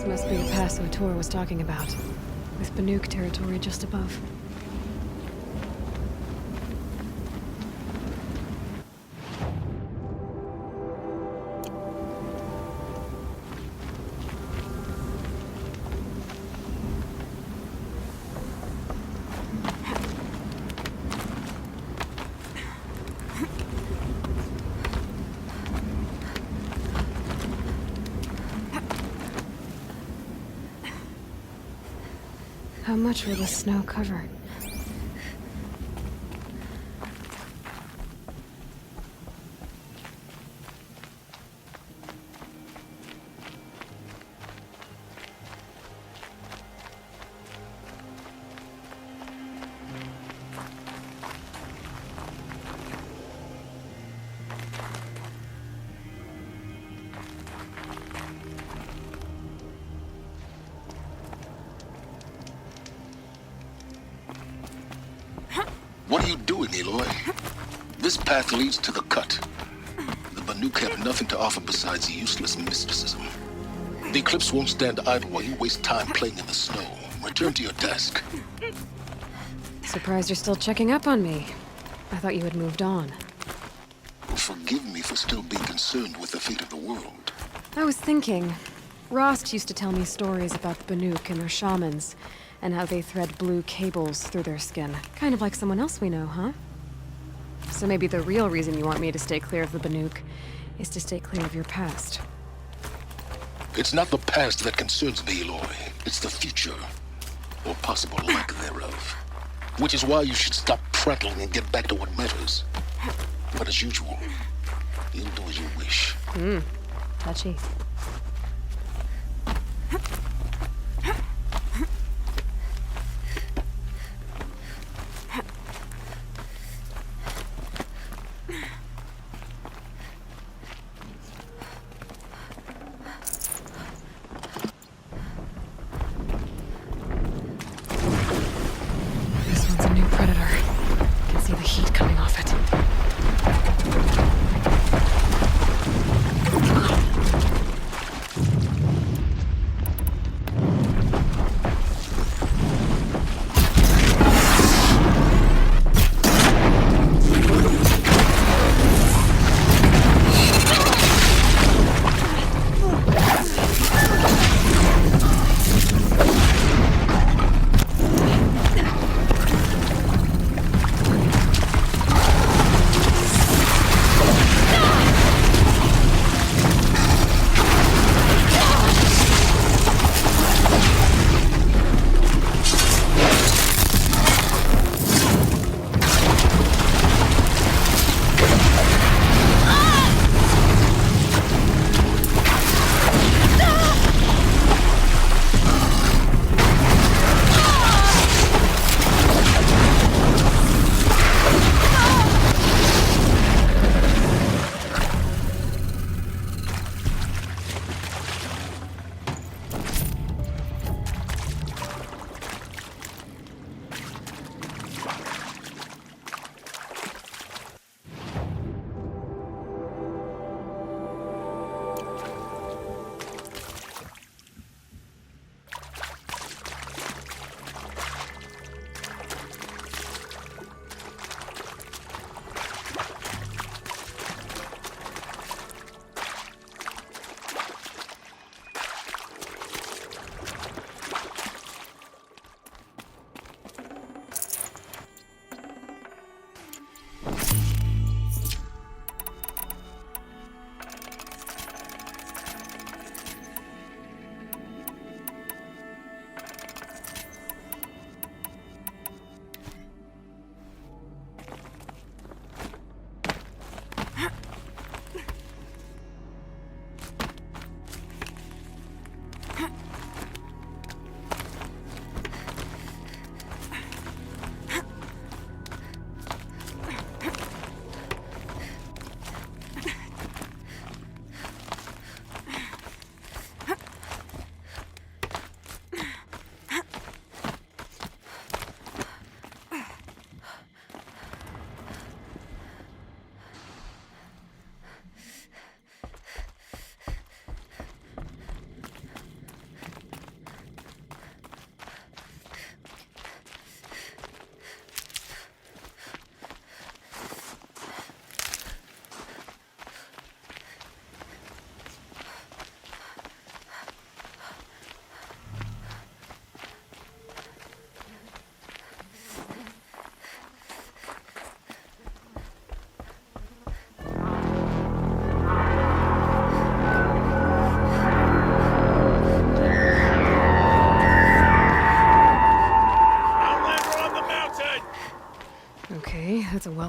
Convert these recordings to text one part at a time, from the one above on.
must be the pass O'Tor was talking about, with Banuk territory just above. How much will the snow cover? What are you doing, Aloy? This path leads to the cut. The Banuk have nothing to offer besides useless mysticism. The Eclipse won't stand idle while you waste time playing in the snow. Return to your desk. Surprised you're still checking up on me. I thought you had moved on. Forgive me for still being concerned with the fate of the world. I was thinking, Rost used to tell me stories about Banuk and their shamans, and how they thread blue cables through their skin. Kind of like someone else we know, huh? So maybe the real reason you want me to stay clear of the Banuk is to stay clear of your past. It's not the past that concerns me, Aloy. It's the future, or possible lack thereof. Which is why you should stop prattling and get back to what matters. But as usual, you'll do as you wish. Touchy. This one's a new predator. I can see the heat coming off it.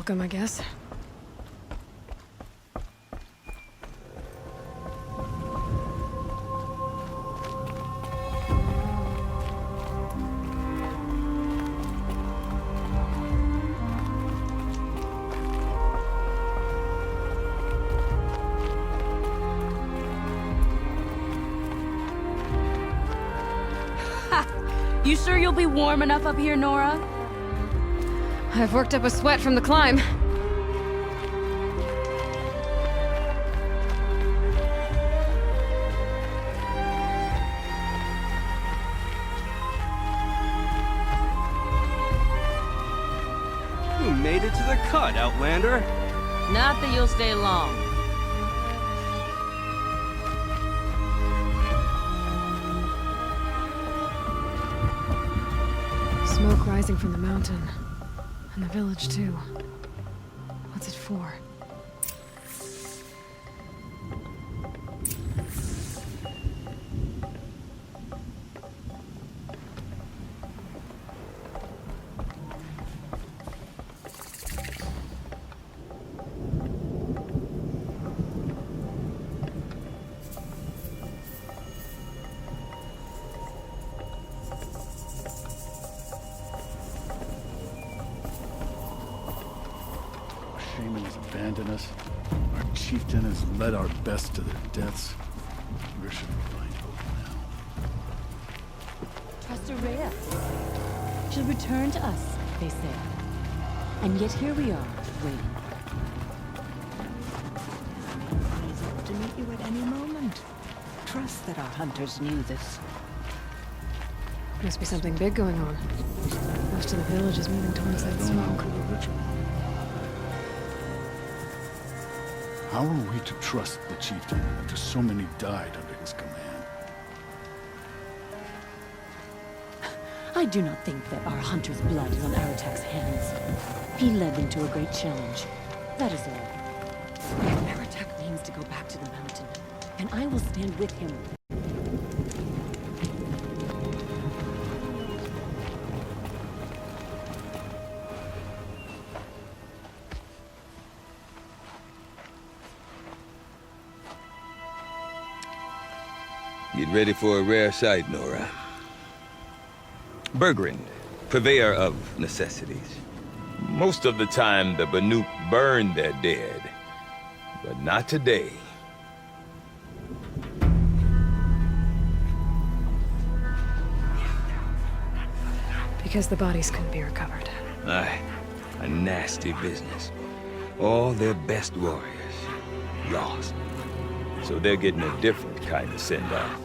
welcome, I guess. You sure you'll be warm enough up here, Nora? I've worked up a sweat from the climb. You made it to the cut, Outlander. Not that you'll stay long. Smoke rising from the mountain. And the village, too. What's it for? Shaman has abandoned us. Our chieftain has led our best to their deaths. Where should we find hope now? Trust Rhea. She'll return to us, they say. And yet here we are, waiting. He's up to meet you at any moment. Trust that our hunters knew this. Must be something big going on. Most of the village is moving towards that smoke. The ritual. How are we to trust the chieftain after so many died under his command? I do not think that our hunter's blood is on Aratak's hands. He led them to a great challenge. That is all. Aratak means to go back to the mountain, and I will stand with him. Get ready for a rare sight, Nora. Bergrind, purveyor of necessities. Most of the time, the Banuk burn their dead. But not today. Because the bodies couldn't be recovered. Aye, a nasty business. All their best warriors lost. So they're getting a different kind of send-off.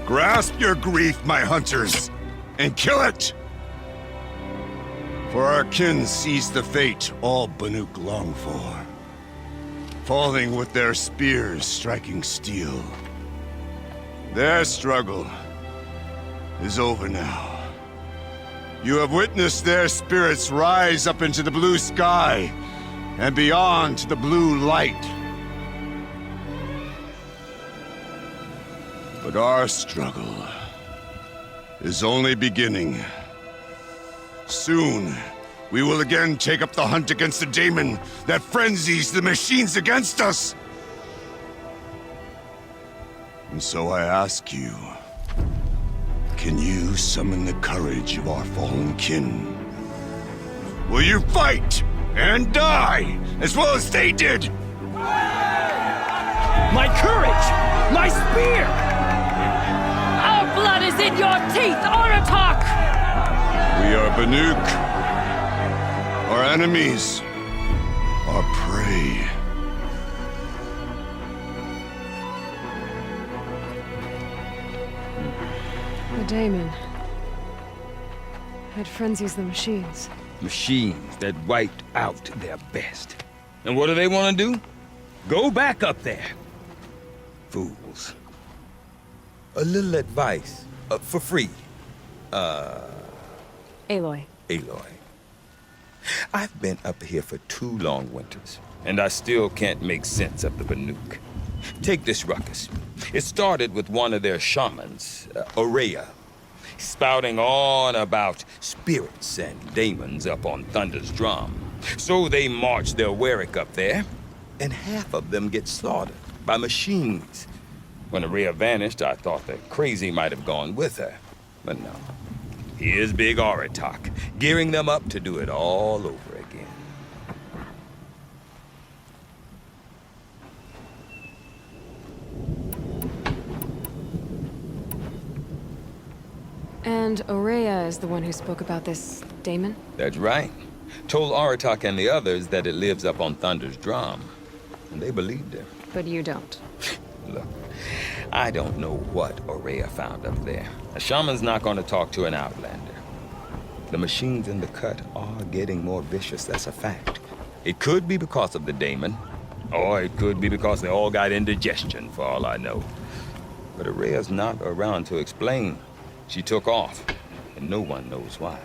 Grasp your grief, my hunters, and kill it! For our kin sees the fate all Banuk long for. Falling with their spears striking steel. Their struggle is over now. You have witnessed their spirits rise up into the blue sky and beyond to the blue light. But But our struggle is only beginning. Soon, we will again take up the hunt against the daemon that frenzies the machines against us. And so I ask you, can you summon the courage of our fallen kin? Will you fight and die as well as they did? My courage! My spear! Our blood is in your teeth, Aratak! We are Banuk. Our enemies. Our prey. The daemon. It frenzies the machines. Machines that wiped out their best. And what do they want to do? Go back up there. Fools. A little advice, for free. Aloy. Aloy. I've been up here for 2 long winters, and I still can't make sense of the Banuk. Take this ruckus. It started with one of their shamans, Ourea, spouting on about spirits and demons up on Thunder's drum. So they march their Warwick up there, and half of them get slaughtered by machines. When Ourea vanished, I thought that Crazy might have gone with her, but no. Here's Big Aratak, gearing them up to do it all over again. And Ourea is the one who spoke about this daemon? That's right. Told Aratak and the others that it lives up on Thunder's drum. And they believed him. But you don't. Look, I don't know what Ourea found up there. A shaman's not going to talk to an outlander. The machines in the cut are getting more vicious, that's a fact. It could be because of the daemon, or it could be because they all got indigestion, for all I know. But Ourea's not around to explain. She took off, and no one knows why.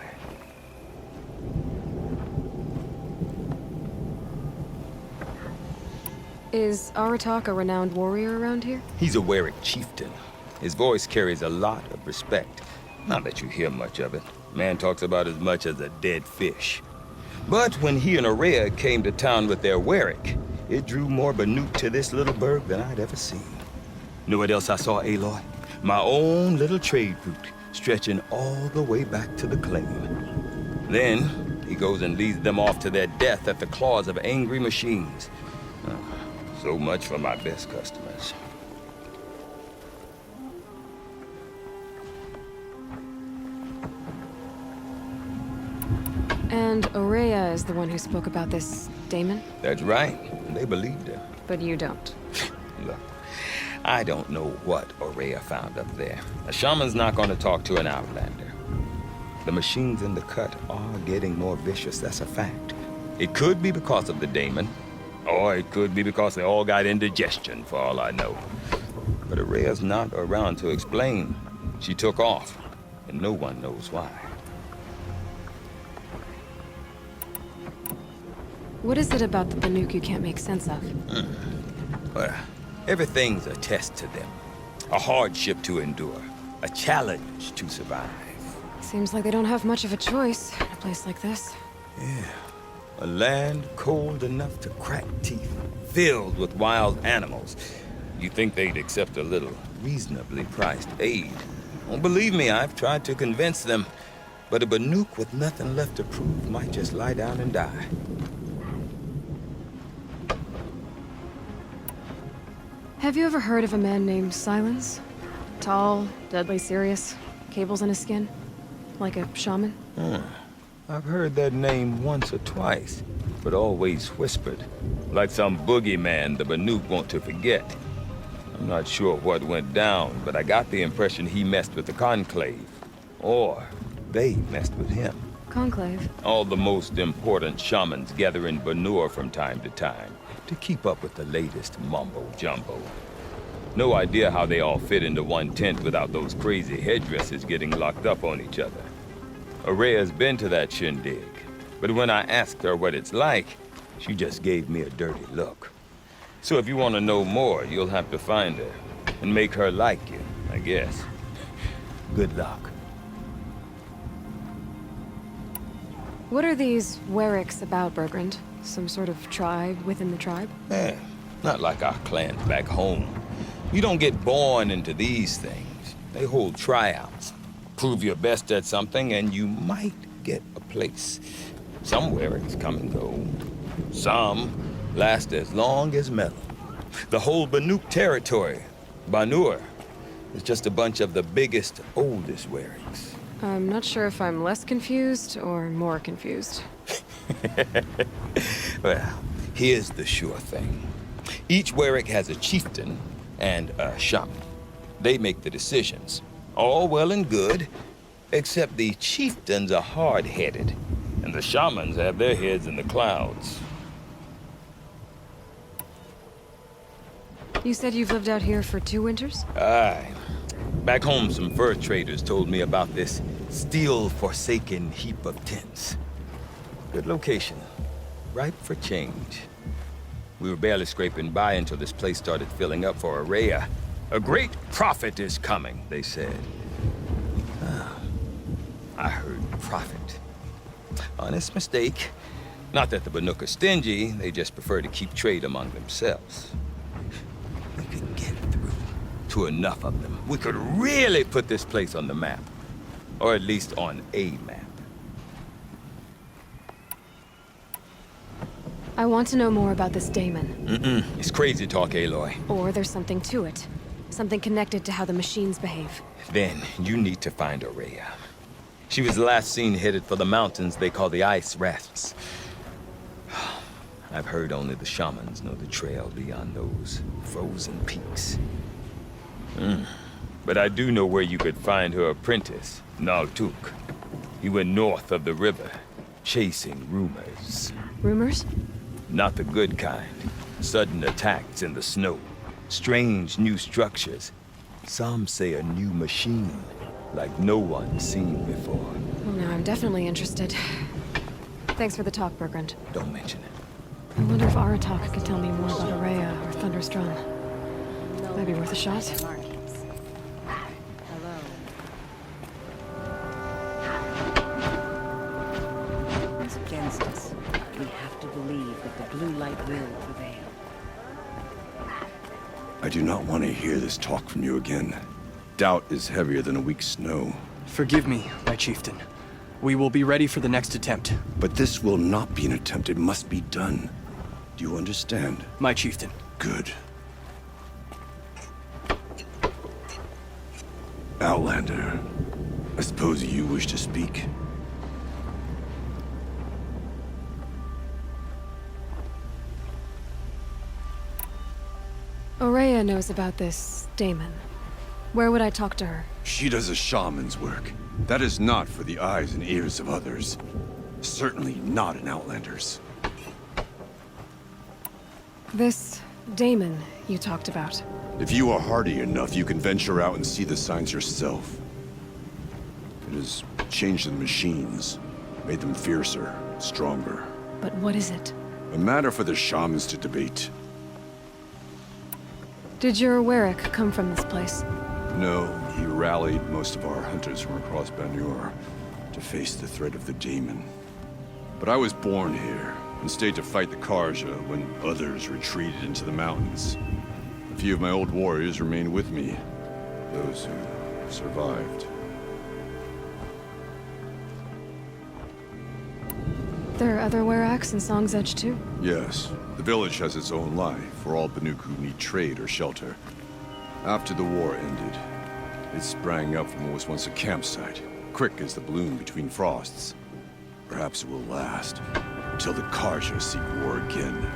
Is Aratak a renowned warrior around here? He's a Warwick chieftain. His voice carries a lot of respect. Not that you hear much of it. Man talks about as much as a dead fish. But when he and Ourea came to town with their Warwick, it drew more Banuk to this little burg than I'd ever seen. Know what else I saw, Aloy? My own little trade route, stretching all the way back to the claim. Then, he goes and leads them off to their death at the claws of angry machines. So much for my best customers. And Ourea is the one who spoke about this daemon? That's right. They believed him. But you don't. Look, I don't know what Ourea found up there. A shaman's not going to talk to an outlander. The machines in the cut are getting more vicious, that's a fact. It could be because of the daemon, or it could be because they all got indigestion, for all I know. But Ourea's not around to explain. She took off, and no one knows why. What is it about the Banuk you can't make sense of? Well, everything's a test to them. A hardship to endure. A challenge to survive. Seems like they don't have much of a choice in a place like this. Yeah. A land cold enough to crack teeth, filled with wild animals. You'd think they'd accept a little reasonably priced aid. Don't believe me, I've tried to convince them. But a Banuk with nothing left to prove might just lie down and die. Have you ever heard of a man named Silence? Tall, deadly serious, cables in his skin? Like a shaman? I've heard that name once or twice, but always whispered. Like some boogeyman the Banuk want to forget. I'm not sure what went down, but I got the impression he messed with the Conclave. Or they messed with him. Conclave? All the most important shamans gather in Banur from time to time to keep up with the latest mumbo-jumbo. No idea how they all fit into one tent without those crazy headdresses getting locked up on each other. Ourea's been to that shindig, but when I asked her what it's like, she just gave me a dirty look. So if you want to know more, you'll have to find her and make her like you, I guess. Good luck. What are these Werricks about, Bergrand? Some sort of tribe within the tribe? Eh, not like our clans back home. You don't get born into these things. They hold tryouts. Prove your best at something, and you might get a place. Some Werricks come and go. Some last as long as metal. The whole Banuk territory, Banur, is just a bunch of the biggest, oldest Werricks. I'm not sure if I'm less confused or more confused. Well, here's the sure thing. Each Werrick has a chieftain and a shaman. They make the decisions. All well and good, except the chieftains are hard-headed, and the shamans have their heads in the clouds. You said you've lived out here for 2 winters? Aye. Back home, some fur traders told me about this steel-forsaken heap of tents. Good location. Ripe for change. We were barely scraping by until this place started filling up for Araya. A great prophet is coming, they said. I heard prophet. Honest mistake. Not that the Banuk are stingy, they just prefer to keep trade among themselves. We could get through to enough of them. We could really put this place on the map. Or at least on a map. I want to know more about this Daemon. It's crazy talk, Aloy. Or there's something to it. Something connected to how the machines behave. Then you need to find Araya. She was last seen headed for the mountains they call the Ice Rafts. I've heard only the shamans know the trail beyond those frozen peaks. But I do know where you could find her apprentice, Naltuk. He went north of the river, chasing rumors. Rumors? Not the good kind. Sudden attacks in the snow. Strange new structures. Some say a new machine, like no one's seen before. Well, now I'm definitely interested. Thanks for the talk, Bergrand. Don't mention it. I wonder if Aratak could tell me more about Araya or Thunderstrom. That'd be worth a shot. It's against us. We have to believe that the blue light will prevail. I do not want to hear this talk from you again. Doubt is heavier than a week's snow. Forgive me, my chieftain. We will be ready for the next attempt. But this will not be an attempt. It must be done. Do you understand? My chieftain. Good. Outlander, I suppose you wish to speak? Araya knows about this Daemon. Where would I talk to her? She does a shaman's work. That is not for the eyes and ears of others. Certainly not an Outlander's. This Daemon you talked about. If you are hardy enough, you can venture out and see the signs yourself. It has changed the machines, made them fiercer, stronger. But what is it? A matter for the shamans to debate. Did your Werrick come from this place? No, he rallied most of our hunters from across Banur to face the threat of the Daemon. But I was born here and stayed to fight the Karja when others retreated into the mountains. A few of my old warriors remained with me, those who survived. There are other Werracks in Song's Edge too? Yes, the village has its own life for all Banuk who need trade or shelter. After the war ended, it sprang up from what was once a campsite, quick as the bloom between frosts. Perhaps it will last, until the Karja seek war again.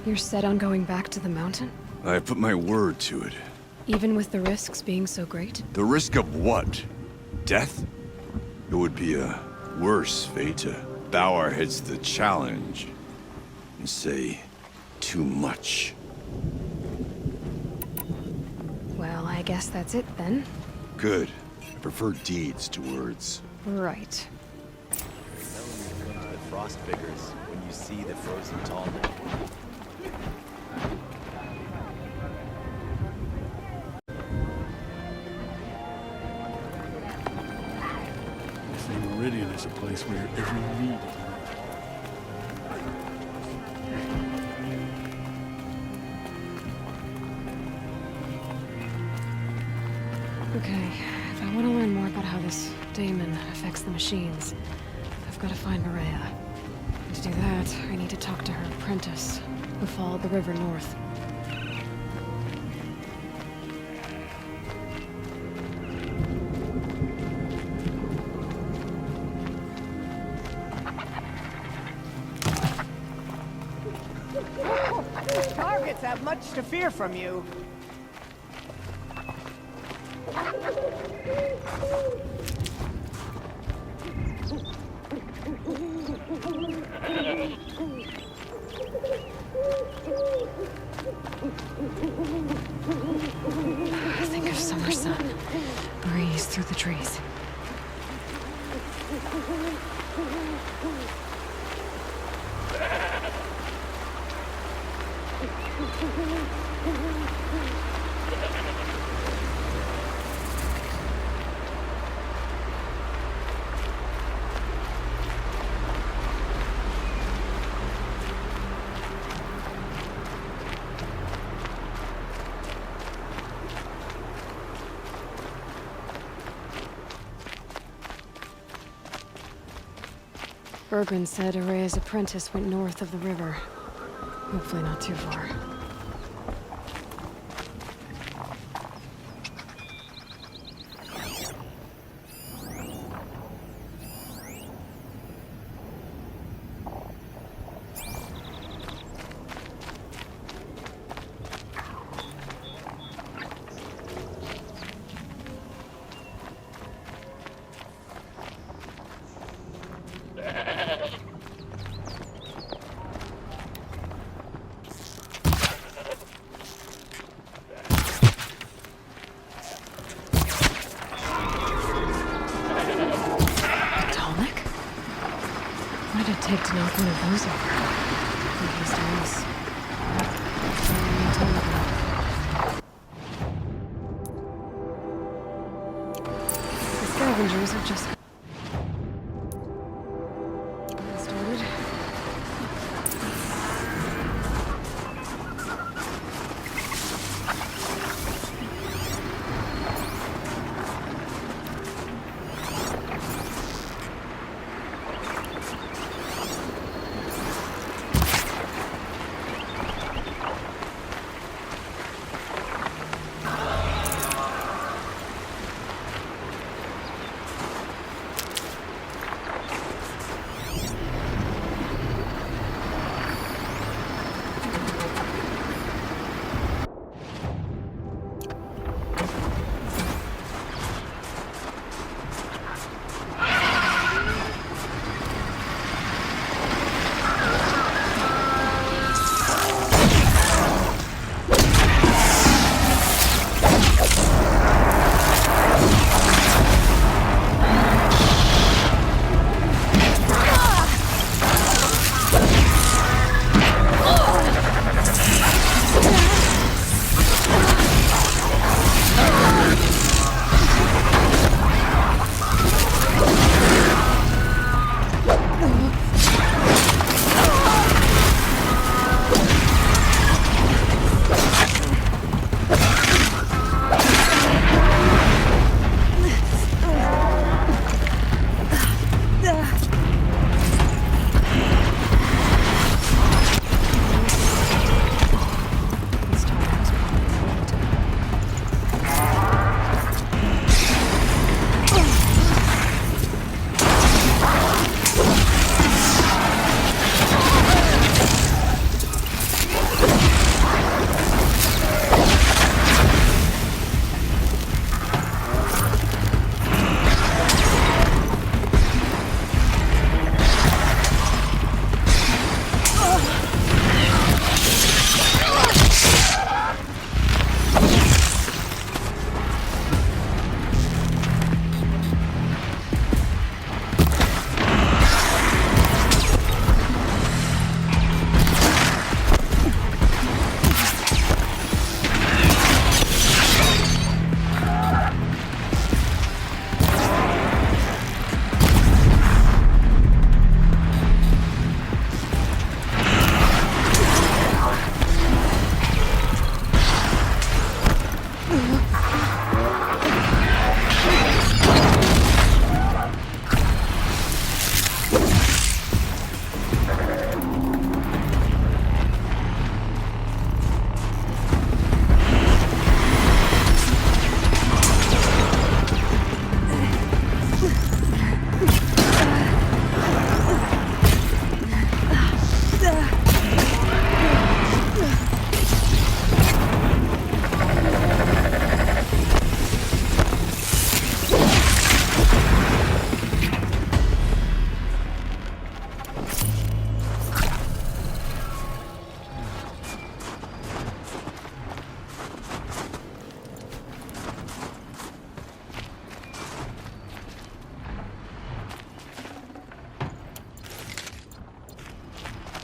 You're set on going back to the mountain? I have put my word to it. Even with the risks being so great? The risk of what? Death? It would be a worse fate to bow our heads to the challenge and say too much. Well, I guess that's it then. Good. I prefer deeds to words. Right. The frost figures when you see the frozen tall neck. Meridian is a place where your every need is met. Okay, if I want to learn more about how this daemon affects the machines, I've got to find Maria. To do that, I need to talk to her apprentice, who followed the river north. Targets have much to fear from you. Think of summer sun, breeze through the trees. Bergren said Araya's apprentice went north of the river. Hopefully not too far. What did it take to knock one of those over? I think he's doing this. The scavengers are just... started.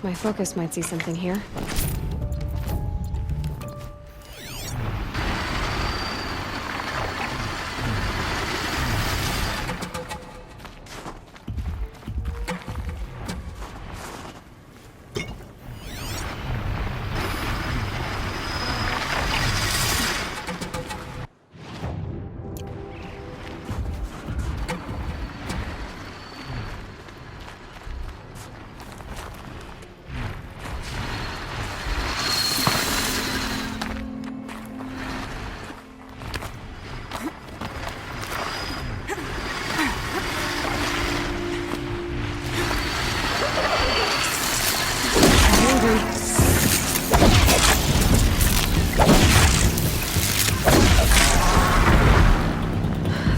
My focus might see something here.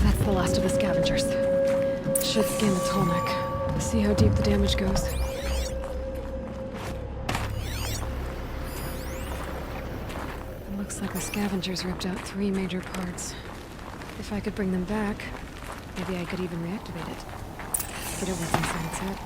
That's the last of the scavengers. Should scan its whole neck. See how deep the damage goes. It looks like the scavengers ripped out 3 major parts. If I could bring them back, maybe I could even reactivate it. Get it what's inside its head.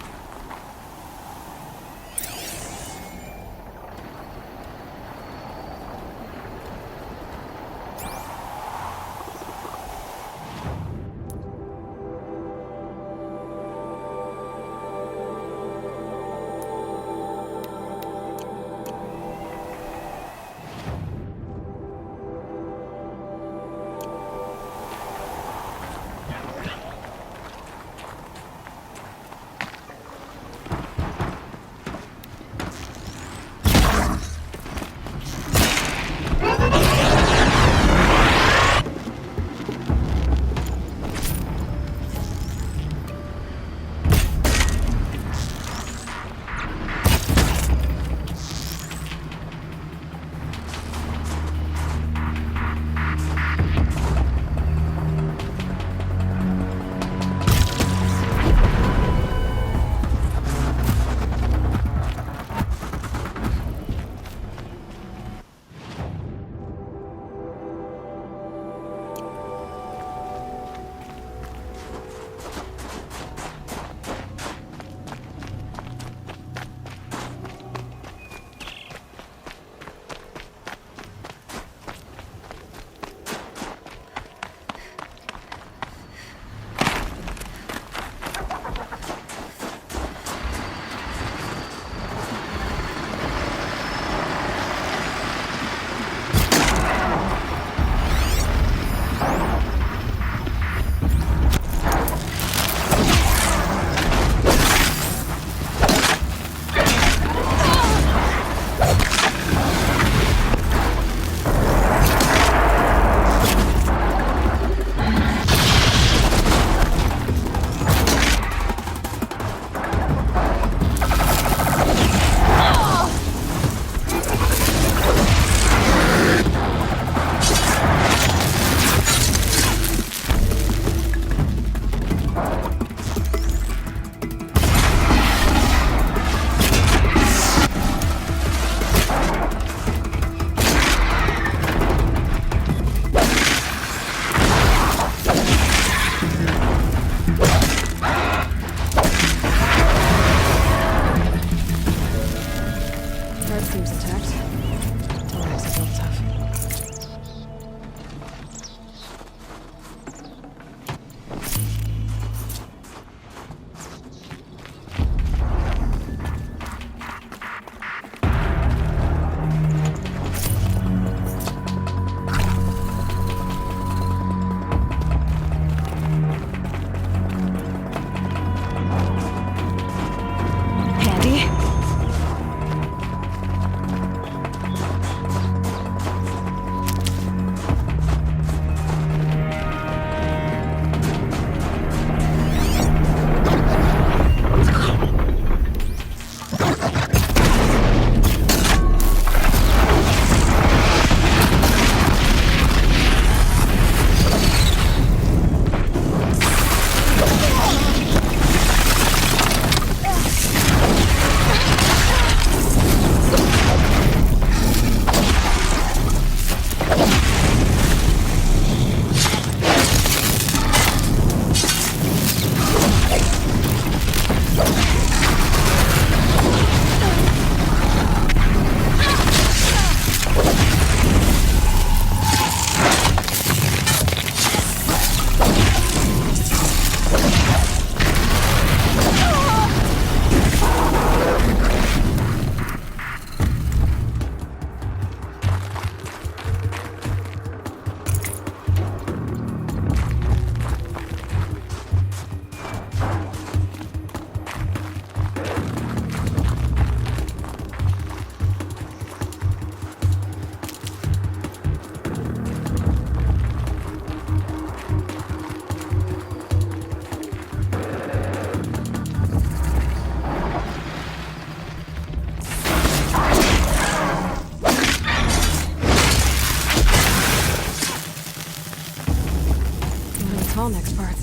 next part.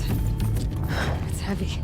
It's heavy.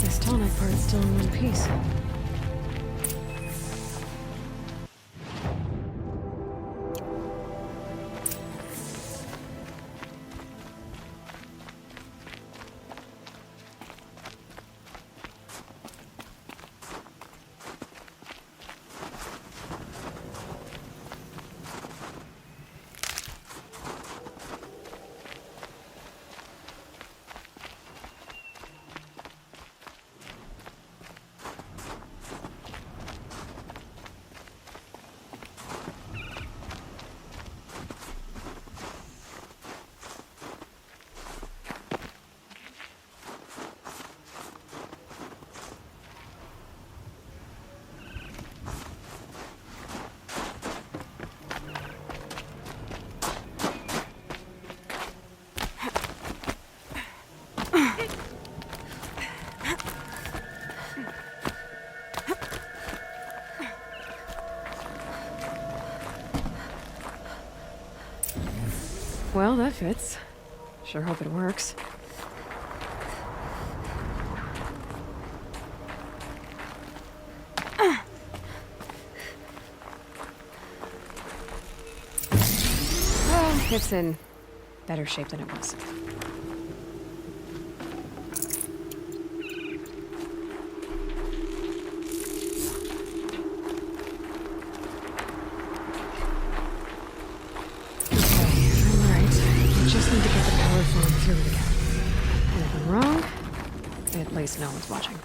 This tonic part's still in one piece. Well, that fits. Sure hope it works. Well, it's in better shape than it was. Through it again. And if I'm wrong, at least no one's watching.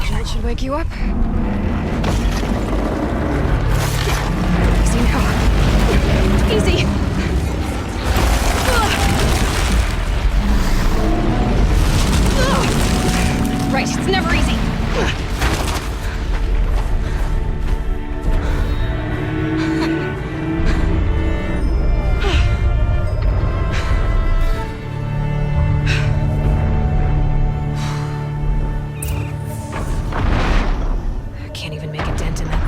That should wake you up. Easy now. Easy! Right, it's never easy. I can't even make a dent in that